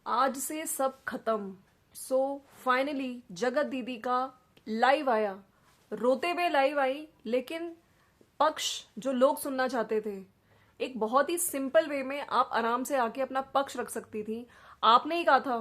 आज से सब खत्म। सो फाइनली जगत दीदी का लाइव आया। रोते हुए लाइव आई, लेकिन पक्ष जो लोग सुनना चाहते थे, एक बहुत ही सिंपल वे में आप आराम से आके अपना पक्ष रख सकती थी। आपने ही कहा था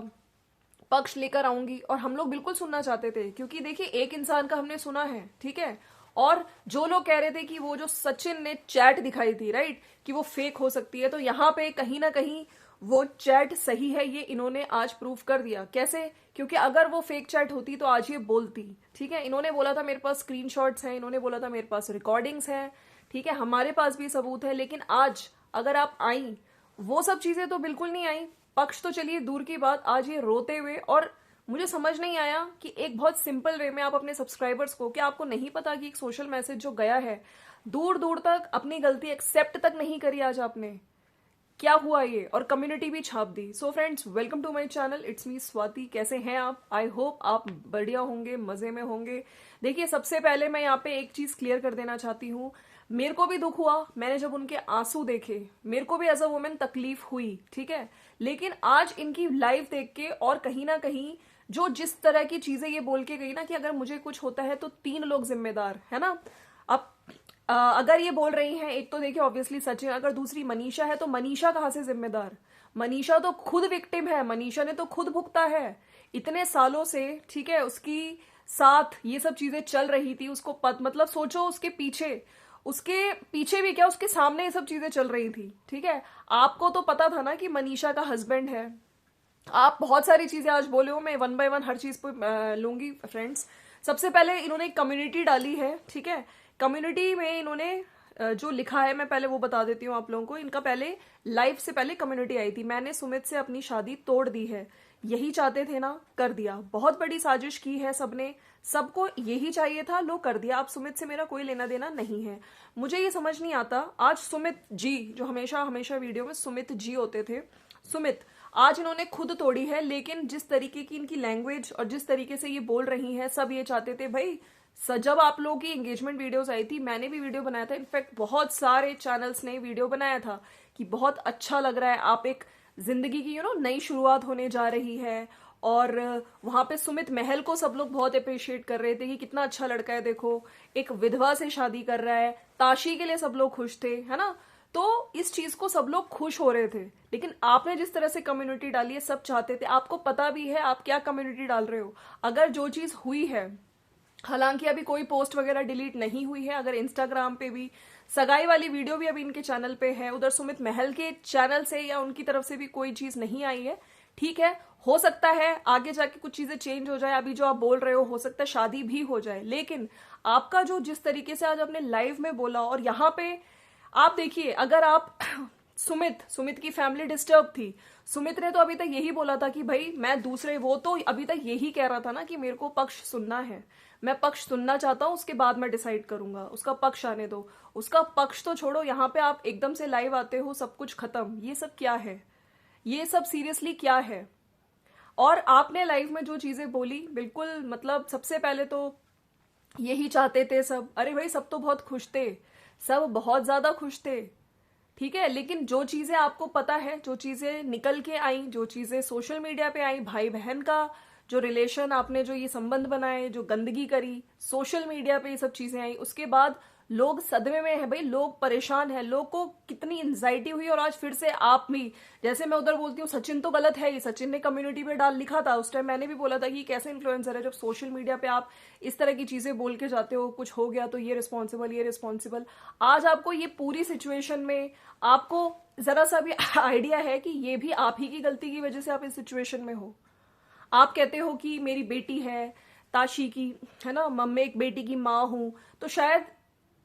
पक्ष लेकर आऊंगी, और हम लोग बिल्कुल सुनना चाहते थे, क्योंकि देखिए एक इंसान का हमने सुना है, ठीक है। और जो लोग कह रहे थे कि वो जो सचिन ने चैट दिखाई थी, राइट, कि वो फेक हो सकती है, तो यहाँ पे कहीं ना कहीं वो चैट सही है, ये इन्होंने आज प्रूव कर दिया। कैसे? क्योंकि अगर वो फेक चैट होती तो आज ये बोलती, ठीक है। इन्होंने बोला था मेरे पास स्क्रीनशॉट्स हैं, इन्होंने बोला था मेरे पास रिकॉर्डिंग्स हैं, ठीक है, हमारे पास भी सबूत है। लेकिन आज अगर आप आई, वो सब चीजें तो बिल्कुल नहीं आई। पक्ष तो चलिए दूर की बात, आज ये रोते हुए। और मुझे समझ नहीं आया कि एक बहुत सिंपल वे में आप अपने सब्सक्राइबर्स को, क्या आपको नहीं पता कि एक सोशल मैसेज जो गया है, दूर दूर तक अपनी गलती एक्सेप्ट तक नहीं करी आज आपने। क्या हुआ ये, और कम्युनिटी भी छाप दी। So friends, welcome to my channel, it's me Swati. कैसे हैं आप? आई होप आप बढ़िया होंगे, मजे में होंगे। देखिए, सबसे पहले मैं यहाँ पे एक चीज क्लियर कर देना चाहती हूँ। मेरे को भी दुख हुआ, मैंने जब उनके आंसू देखे, मेरे को भी एज अ वुमेन तकलीफ हुई, ठीक है। लेकिन आज इनकी लाइव देख के, और कहीं ना कहीं जो जिस तरह की चीजें ये बोल के गई ना, कि अगर मुझे कुछ होता है तो 3 लोग जिम्मेदार है ना। अब अगर ये बोल रही हैं, एक तो देखिए ऑब्वियसली सचिन, अगर दूसरी मनीषा है, तो मनीषा कहाँ से जिम्मेदार? मनीषा तो खुद विक्टिम है, मनीषा ने तो खुद भुगता है इतने सालों से, ठीक है। उसकी साथ ये सब चीजें चल रही थी, उसको मतलब सोचो, उसके पीछे भी क्या, उसके सामने ये सब चीजें चल रही थी, ठीक है। आपको तो पता था ना कि मनीषा का हस्बैंड है। आप बहुत सारी चीजें आज बोले हो, मैं वन बाय वन हर चीज पे लूंगी फ्रेंड्स। सबसे पहले इन्होंने एक कम्युनिटी डाली है, ठीक है। कम्युनिटी में इन्होंने जो लिखा है, मैं पहले वो बता देती हूँ आप लोगों को। इनका पहले लाइफ से पहले कम्युनिटी आई थी, मैंने सुमित से अपनी शादी तोड़ दी है। यही चाहते थे ना, कर दिया। बहुत बड़ी साजिश की है सबने, सबको यही चाहिए था, लो कर दिया। अब सुमित से मेरा कोई लेना देना नहीं है। मुझे ये समझ नहीं आता, आज सुमित जी, जो हमेशा हमेशा वीडियो में सुमित जी होते थे, सुमित आज इन्होंने खुद तोड़ी है। लेकिन जिस तरीके की इनकी लैंग्वेज और जिस तरीके से ये बोल रही हैं, सब ये चाहते थे भाई। जब आप लोगों की एंगेजमेंट वीडियोस आई थी, मैंने भी वीडियो बनाया था, इनफैक्ट बहुत सारे चैनल्स ने वीडियो बनाया था कि बहुत अच्छा लग रहा है, आप एक जिंदगी की नई शुरुआत होने जा रही है। और वहां पे सुमित महल को सब लोग बहुत अप्रिशिएट कर रहे थे कि कितना अच्छा लड़का है, देखो एक विधवा से शादी कर रहा है। ताशी के लिए सब लोग खुश थे, है ना। तो इस चीज को सब लोग खुश हो रहे थे। लेकिन आपने जिस तरह से कम्युनिटी डाली है, सब चाहते थे, आपको पता भी है आप क्या कम्युनिटी डाल रहे हो। अगर जो चीज हुई है, हालांकि अभी कोई पोस्ट वगैरह डिलीट नहीं हुई है, अगर इंस्टाग्राम पे भी सगाई वाली वीडियो भी अभी इनके चैनल पे है, उधर सुमित महल के चैनल से या उनकी तरफ से भी कोई चीज नहीं आई है, ठीक है। हो सकता है आगे जाके कुछ चीजें चेंज हो जाए, अभी जो आप बोल रहे हो सकता है शादी भी हो जाए। लेकिन आपका जो जिस तरीके से आज आपने लाइव में बोला, और यहाँ पे आप देखिए, अगर आप सुमित की फैमिली डिस्टर्ब थी। सुमित ने तो अभी तक यही बोला था कि भाई मैं दूसरे, वो तो अभी तक यही कह रहा था ना कि मेरे को पक्ष सुनना है, मैं पक्ष सुनना चाहता हूं, उसके बाद मैं डिसाइड करूंगा, उसका पक्ष आने दो। उसका पक्ष तो छोड़ो, यहाँ पे आप एकदम से लाइव आते हो, सब कुछ खत्म। ये सब क्या है? ये सब सीरियसली क्या है? और आपने लाइव में जो चीजें बोली, बिल्कुल मतलब सबसे पहले तो यही चाहते थे सब। अरे भाई, सब तो बहुत खुश थे, सब बहुत ज्यादा खुश थे, ठीक है। लेकिन जो चीजें आपको पता है, जो चीजें निकल के आई, जो चीजें सोशल मीडिया पे आई, भाई बहन का जो रिलेशन, आपने जो ये संबंध बनाए, जो गंदगी करी सोशल मीडिया पे, ये सब चीजें आई, उसके बाद लोग सदमे में है भाई, लोग परेशान है, लोग को कितनी एंजाइटी हुई। और आज फिर से आप भी, जैसे मैं उधर बोलती हूँ सचिन तो गलत है ही, सचिन ने कम्युनिटी पे डाल लिखा था, उस टाइम मैंने भी बोला था कि कैसे इन्फ्लुएंसर है, जब सोशल मीडिया पे आप इस तरह की चीजें बोल के जाते हो, कुछ हो गया तो ये रिस्पॉन्सिबल, ये रिस्पॉन्सिबल। आज आपको ये पूरी सिचुएशन में आपको जरा सा भी आइडिया है कि ये भी आप ही की गलती की वजह से आप इस सिचुएशन में हो। आप कहते हो कि मेरी बेटी है ताशी की, है ना, मैं एक बेटी की माँ हूं, तो शायद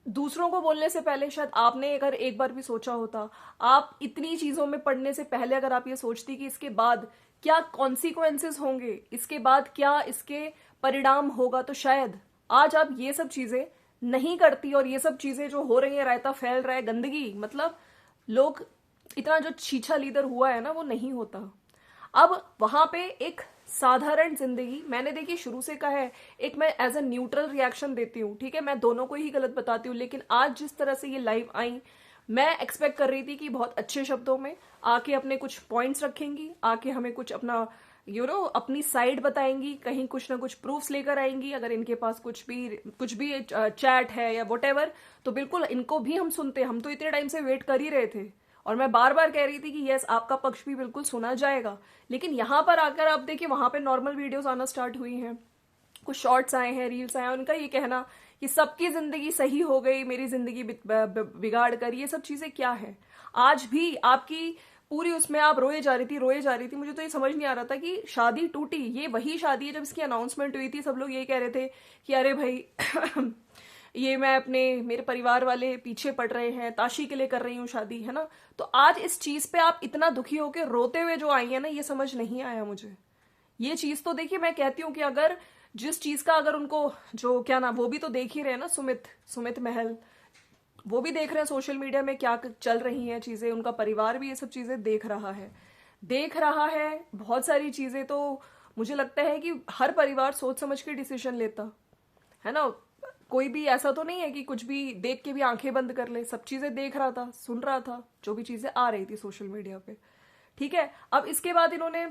दूसरों को बोलने से पहले शायद आपने अगर एक बार भी सोचा होता, आप इतनी चीजों में पढ़ने से पहले अगर आप ये सोचती कि इसके बाद क्या कॉन्सिक्वेंसेस होंगे, इसके बाद क्या इसके परिणाम होगा, तो शायद आज आप ये सब चीजें नहीं करती। और ये सब चीजें जो हो रही है, रायता फैल रहा है, गंदगी, मतलब लोग, इतना जो छीछा लीदर हुआ है ना, वो नहीं होता। अब वहां पे एक साधारण जिंदगी, मैंने देखिए शुरू से कहा है, एक मैं एज अ न्यूट्रल रिएक्शन देती हूँ, ठीक है, मैं दोनों को ही गलत बताती हूँ। लेकिन आज जिस तरह से ये लाइव आई, मैं एक्सपेक्ट कर रही थी कि बहुत अच्छे शब्दों में आके अपने कुछ पॉइंट्स रखेंगी, आके हमें कुछ अपना अपनी साइड बताएंगी, कहीं कुछ ना कुछ प्रूफ्स लेकर आएंगी, अगर इनके पास कुछ भी चैट है या वट तो बिल्कुल इनको भी हम सुनते। हम तो इतने टाइम से वेट कर ही रहे थे और मैं बार बार कह रही थी कि यस आपका पक्ष भी बिल्कुल सुना जाएगा। लेकिन यहां पर आकर आप देखिए वहां पे नॉर्मल वीडियोस आना स्टार्ट हुई हैं, कुछ शॉर्ट्स आए हैं, रील्स आए हैं, उनका ये कहना कि सबकी जिंदगी सही हो गई, मेरी जिंदगी बिगाड़ कर, ये सब चीजें क्या है। आज भी आपकी पूरी उसमें आप रोए जा रही थी। मुझे तो ये समझ नहीं आ रहा था कि शादी टूटी, ये वही शादी है जब इसकी अनाउंसमेंट हुई थी, सब लोग यही कह रहे थे कि अरे भाई ये मैं मेरे परिवार वाले पीछे पड़ रहे हैं, ताशी के लिए कर रही हूँ शादी, है ना। तो आज इस चीज पे आप इतना दुखी होकर रोते हुए जो आई है ना, ये समझ नहीं आया मुझे। ये चीज तो देखिए, मैं कहती हूँ कि अगर जिस चीज का अगर उनको जो क्या ना, वो भी तो देख ही रहे हैं ना, सुमित महल, वो भी देख रहे हैं सोशल मीडिया में क्या चल रही हैं चीजें, उनका परिवार भी ये सब चीजें देख रहा है बहुत सारी चीजें। तो मुझे लगता है कि हर परिवार सोच समझ के डिसीजन लेता है ना। कोई भी ऐसा तो नहीं है कि कुछ भी देख के भी आंखें बंद कर ले, सब चीजें देख रहा था, सुन रहा था, जो भी चीजें आ रही थी सोशल मीडिया पे। ठीक है, अब इसके बाद इन्होंने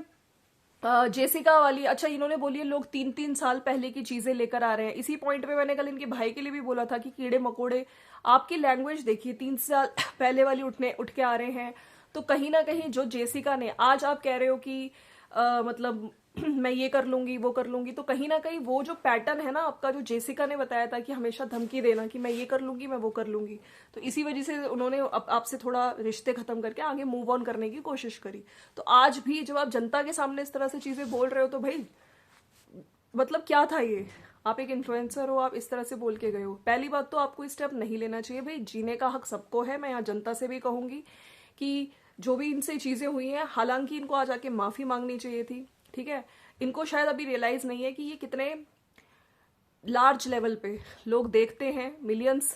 जेसिका वाली, अच्छा इन्होंने बोली है लोग 3-3 साल पहले की चीजें लेकर आ रहे हैं। इसी पॉइंट पे मैंने कल इनके भाई के लिए भी बोला था कि कीड़े मकोड़े, आपकी लैंग्वेज देखिए, 3 साल पहले वाली उठ के आ रहे हैं। तो कहीं ना कहीं जो जेसिका ने, आज आप कह रहे हो कि मतलब मैं ये कर लूंगी वो कर लूंगी, तो कहीं ना कहीं वो जो पैटर्न है ना आपका, जो जेसिका ने बताया था कि हमेशा धमकी देना कि मैं ये कर लूंगी मैं वो कर लूंगी, तो इसी वजह से उन्होंने आपसे थोड़ा रिश्ते खत्म करके आगे मूव ऑन करने की कोशिश करी। तो आज भी जब आप जनता के सामने इस तरह से चीजें बोल रहे हो तो भाई मतलब क्या था ये। आप एक इन्फ्लुएंसर हो, आप इस तरह से बोल के गए हो। पहली बात तो आपको स्टेप नहीं लेना चाहिए भाई, जीने का हक सबको है। मैं यहाँ जनता से भी कहूंगी कि जो भी इनसे चीजें हुई हैं, हालांकि इनको आज आके माफी मांगनी चाहिए थी। ठीक है, इनको शायद अभी रियलाइज नहीं है कि ये कितने लार्ज लेवल पे लोग देखते हैं, मिलियंस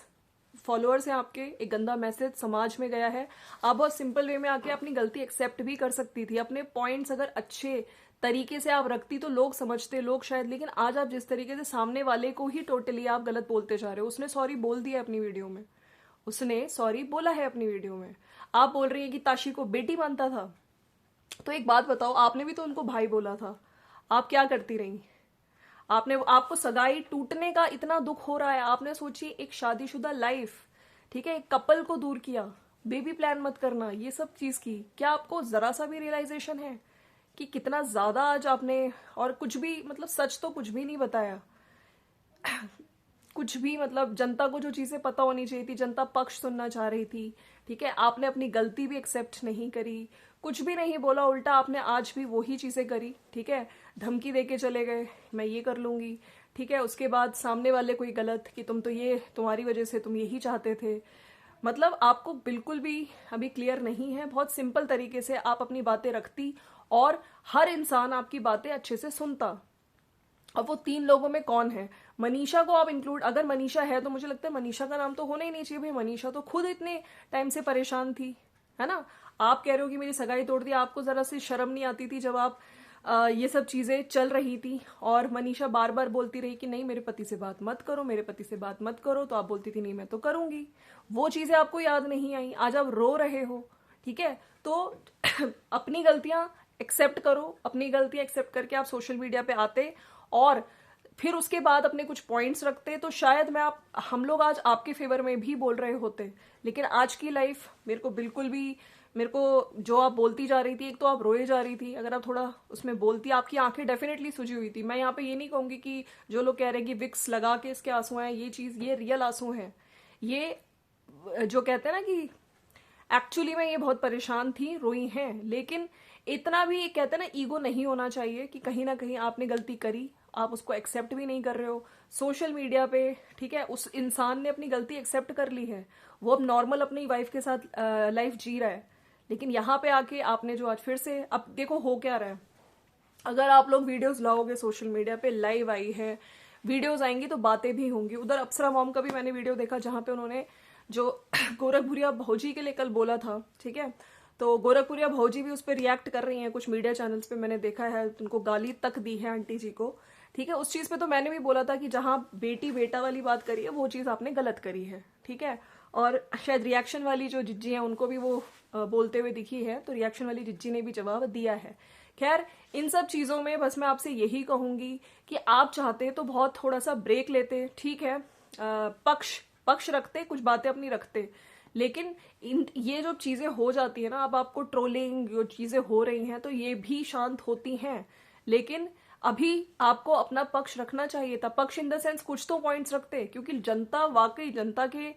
फॉलोअर्स हैं आपके, एक गंदा मैसेज समाज में गया है। आप बहुत सिंपल वे में आके अपनी गलती एक्सेप्ट भी कर सकती थी, अपने पॉइंट्स अगर अच्छे तरीके से आप रखती तो लोग समझते, लोग शायद। लेकिन आज आप जिस तरीके से सामने वाले को ही टोटली आप गलत बोलते जा रहे हो। उसने सॉरी बोल दिया अपनी वीडियो में, उसने सॉरी बोला है अपनी वीडियो में। आप बोल रही है कि ताशी को बेटी मानता था, तो एक बात बताओ, आपने भी तो उनको भाई बोला था, आप क्या करती रही। आपको सगाई टूटने का इतना दुख हो रहा है, आपने सोची एक शादीशुदा लाइफ, ठीक है, एक कपल को दूर किया, बेबी प्लान मत करना, ये सब चीज की, क्या आपको जरा सा भी रियलाइजेशन है कि कितना ज्यादा आज आपने, और कुछ भी मतलब सच तो कुछ भी नहीं बताया कुछ भी मतलब जनता को जो चीजें पता होनी चाहिए थी, जनता पक्ष सुनना चाह रही थी। ठीक है, आपने अपनी गलती भी एक्सेप्ट नहीं करी, कुछ भी नहीं बोला, उल्टा आपने आज भी वही चीजें करी। ठीक है, धमकी देके चले गए, मैं ये कर लूंगी। ठीक है, उसके बाद सामने वाले कोई गलत कि तुम तो ये, तुम्हारी वजह से तुम यही चाहते थे। मतलब आपको बिल्कुल भी अभी क्लियर नहीं है। बहुत सिंपल तरीके से आप अपनी बातें रखती और हर इंसान आपकी बातें अच्छे से सुनता। अब वो 3 लोगों में कौन है, मनीषा को आप इंक्लूड, अगर मनीषा है तो मुझे लगता है मनीषा का नाम तो होना ही नहीं चाहिए भाई। मनीषा तो खुद इतने टाइम से परेशान थी, है ना। आप कह रहे हो कि मेरी सगाई तोड़ दी, आपको जरा सी शर्म नहीं आती थी जब आप ये सब चीजें चल रही थी और मनीषा बार बार बोलती रही कि नहीं मेरे पति से बात मत करो, मेरे पति से बात मत करो, तो आप बोलती थी नहीं मैं तो करूंगी। वो चीजें आपको याद नहीं आई, आज आप रो रहे हो। ठीक है, तो अपनी गलतियां एक्सेप्ट करो, अपनी गलतियां एक्सेप्ट करके आप सोशल मीडिया पे आते और फिर उसके बाद अपने कुछ पॉइंट्स रखते, तो शायद हम लोग आज आपके फेवर में भी बोल रहे होते। लेकिन आज की लाइफ मेरे को बिल्कुल भी, मेरे को जो आप बोलती जा रही थी, एक तो आप रोए जा रही थी, अगर आप थोड़ा उसमें बोलती, आपकी आंखें डेफिनेटली सूजी हुई थी। मैं यहाँ पे ये नहीं कहूंगी कि जो लोग कह रहे हैं कि विक्स लगा के इसके आंसू हैं, ये चीज, ये रियल आंसू हैं। ये जो कहते हैं ना कि एक्चुअली में ये बहुत परेशान थी, रोई हैं, लेकिन इतना भी कहते हैं ना ईगो नहीं होना चाहिए कि कहीं ना कहीं आपने गलती करी, आप उसको एक्सेप्ट भी नहीं कर रहे हो सोशल मीडिया पे। ठीक है, उस इंसान ने अपनी गलती एक्सेप्ट कर ली है, वो अब नॉर्मल अपनी वाइफ के साथ लाइफ जी रहा है। लेकिन यहाँ पे आके आपने जो आज फिर से, अब देखो हो क्या रहा है, अगर आप लोग वीडियोस लाओगे सोशल मीडिया पे, लाइव आई है, वीडियोस आएंगी तो बातें भी होंगी। उधर अप्सरा मॉम का भी मैंने वीडियो देखा जहां पे उन्होंने जो गोरखपुरिया भौजी के लिए कल बोला था, ठीक है, तो गोरखपुरिया भौजी भी उस पर रिएक्ट कर रही हैं, कुछ मीडिया चैनल्स पे मैंने देखा है, उनको गाली तक दी है आंटी जी को। ठीक है, उस चीज पे तो मैंने भी बोला था कि जहां बेटी बेटा वाली बात करी है वो चीज आपने गलत करी है। ठीक है, और शायद रिएक्शन वाली जो जिज्जी है उनको भी वो बोलते हुए दिखी है, तो रिएक्शन वाली जिज्जी ने भी जवाब दिया है। खैर, इन सब चीज़ों में बस मैं आपसे यही कहूंगी कि आप चाहते तो बहुत थोड़ा सा ब्रेक लेते, ठीक है, पक्ष रखते, कुछ बातें अपनी रखते, लेकिन ये जो चीज़ें हो जाती है ना, अब आपको ट्रोलिंग जो चीज़ें हो रही हैं तो ये भी शांत होती हैं, लेकिन अभी आपको अपना पक्ष रखना चाहिए था। पक्ष इन द सेंस कुछ तो पॉइंट्स रखते, क्योंकि जनता वाकई जनता के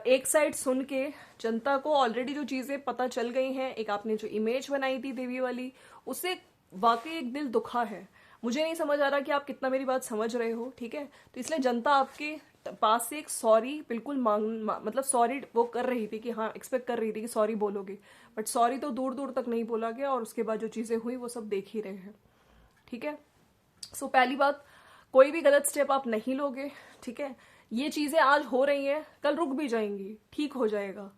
एक साइड सुन के जनता को ऑलरेडी जो चीजें पता चल गई हैं, एक आपने जो इमेज बनाई थी देवी वाली, उससे वाकई एक दिल दुखा है। मुझे नहीं समझ आ रहा कि आप कितना मेरी बात समझ रहे हो, ठीक है। तो इसलिए जनता आपके पास से एक सॉरी बिल्कुल मतलब सॉरी वो कर रही थी कि हाँ, एक्सपेक्ट कर रही थी कि सॉरी बोलोगे, बट सॉरी तो दूर दूर तक नहीं बोला गया, और उसके बाद जो चीजें हुई वो सब देख ही रहे हैं, ठीक है। सो पहली बात, कोई भी गलत स्टेप आप नहीं लोगे, ठीक है। ये चीजें आज हो रही हैं, कल रुक भी जाएंगी, ठीक हो जाएगा।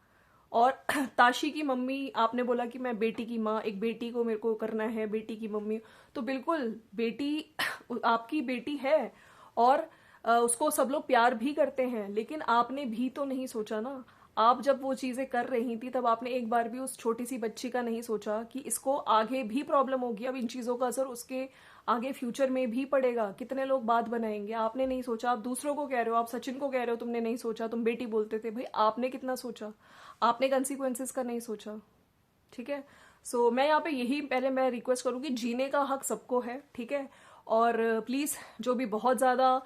और ताशी की मम्मी, आपने बोला कि मैं बेटी की माँ, एक बेटी को मेरे को करना है बेटी की मम्मी, तो बिल्कुल बेटी आपकी बेटी है, और उसको सब लोग प्यार भी करते हैं, लेकिन आपने भी तो नहीं सोचा ना। आप जब वो चीजें कर रही थी तब आपने एक बार भी उस छोटी सी बच्ची का नहीं सोचा कि इसको आगे भी प्रॉब्लम होगी, अब इन चीजों का असर उसके आगे फ्यूचर में भी पड़ेगा, कितने लोग बात बनाएंगे, आपने नहीं सोचा। आप दूसरों को कह रहे हो, आप सचिन को कह रहे हो तुमने नहीं सोचा, तुम बेटी बोलते थे, भाई आपने कितना सोचा, आपने कंसिक्वेंसेस का नहीं सोचा, ठीक है। सो मैं यहाँ पे यही पहले मैं रिक्वेस्ट करूंगी, जीने का हक सबको है, ठीक है। और प्लीज जो भी बहुत ज्यादा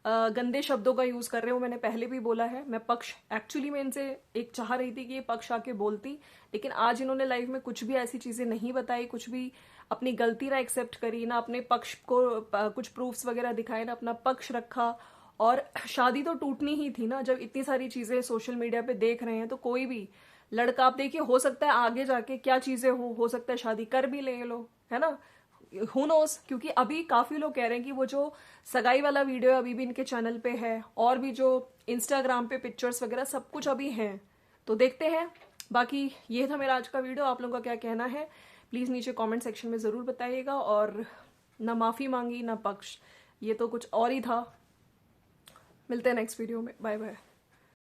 गंदे शब्दों का यूज कर रहे हो, मैंने पहले भी बोला है, मैं पक्ष एक्चुअली मैं इनसे एक चाह रही थी कि ये पक्ष आके बोलती, लेकिन आज इन्होंने लाइफ में कुछ भी ऐसी चीजें नहीं बताई, कुछ भी अपनी गलती ना एक्सेप्ट करी, ना अपने पक्ष को कुछ प्रूफ्स वगैरह दिखाए, ना अपना पक्ष रखा। और शादी तो टूटनी ही थी ना, जब इतनी सारी चीजें सोशल मीडिया पे देख रहे हैं, तो कोई भी लड़का, आप देखिए, हो सकता है आगे जाके क्या चीजें हो सकता है शादी कर भी ले लो, है ना, हु नोस। क्योंकि अभी काफी लोग कह रहे हैं कि वो जो सगाई वाला वीडियो अभी भी इनके चैनल पे है, और भी जो इंस्टाग्राम पे पिक्चर्स वगैरह सब कुछ अभी हैं, तो देखते हैं। बाकी ये था मेरा आज का वीडियो, आप लोगों का क्या कहना है प्लीज नीचे कमेंट सेक्शन में जरूर बताइएगा। और ना माफी मांगी ना पक्ष, ये तो कुछ और ही था। मिलते हैं नेक्स्ट वीडियो में, बाय बाय।